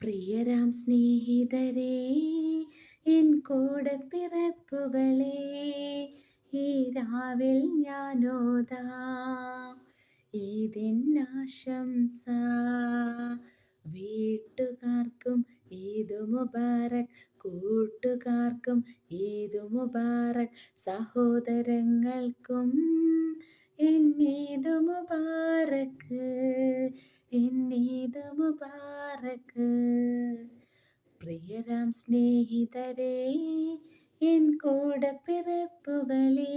പ്രിയരാം സ്നേഹിതരേ, N കൂടപ്പിറപ്പുകളേ, ഈ രാവിൽ ഞാനോതാം ഈദിനാശംസ. വീട്ടുകാർക്കും ഈദ് മുബാറക്, കൂട്ടുകാർക്കും ഈദ് മുബാറക്, സഹോദരങ്ങൾക്കും ഈദ് മുബാറക്, ഈദ് മുബാറക്. പ്രിയരാം സ്നേഹിതരേ, എൻ കൂടപ്പിറപ്പുകളേ,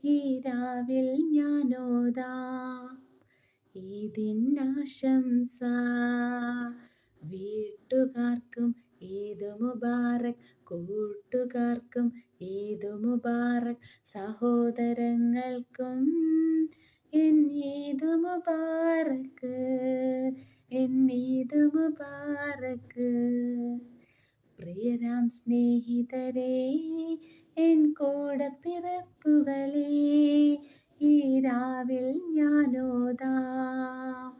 ഈ രാവിൽ ഞാനോതാം ഈദിനാശംസ. വീട്ടുകാർക്കും ഈദ് മുബാറക്, കൂട്ടുകാർക്കും ഈദ് മുബാറക്, സഹോദരങ്ങൾക്കും ഈദ് മുബാറക്, ഈദ് മുബാറക്. പ്രിയരാം സ്നേഹിതരേ, എൻ കൂടപ്പിറപ്പുകളേ, ഈ രാവിൽ ഞാനോതാം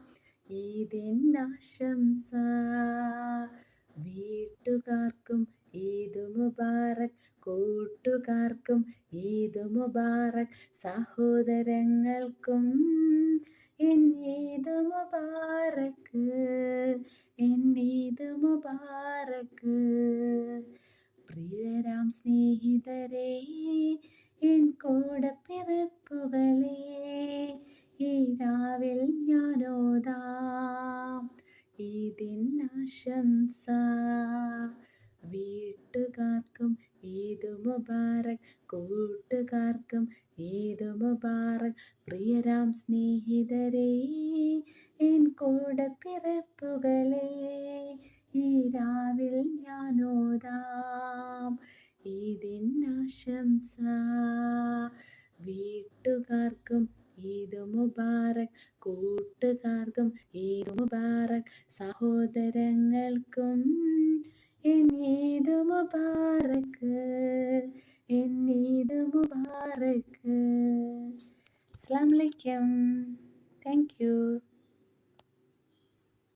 ഈദിനാശംസ. വീട്ടുകാർക്കും ഈദ് മുബാറക്, കൂട്ടുകാർക്കും ഈദ് മുബാറക്, സഹോദരങ്ങൾക്കും ഈദ് മുബാറക്, ഈദ് മുബാറക്. പ്രിയരാം സ്നേഹിതരേ, എൻ കൂടപ്പിറപ്പുകളേ, ഈ രാവിൽ ഞാനോതാം ഈദിനാശംസ. വീട്ടുകാർക്കും ഈദ് മുബാറക്, കൂട്ടുകാർക്കും ഈദ് മുബാറക്. പ്രിയരാം സ്നേഹിതരേ, എൻ കൂടപ്പിറപ്പുകളേ, ഈ രാവിൽ ഞാനോതാം ഈദിനാശംസ. വീട്ടുകാർക്കും ഈദ് മുബാറക്, കൂട്ടുകാർക്കും ഈദ് മുബാറക്, സഹോദരങ്ങൾക്കും ഈദ് മുബാറക്, ഈദ് മുബാറക്. അസ്സലാമു അലൈക്കും. Thank you.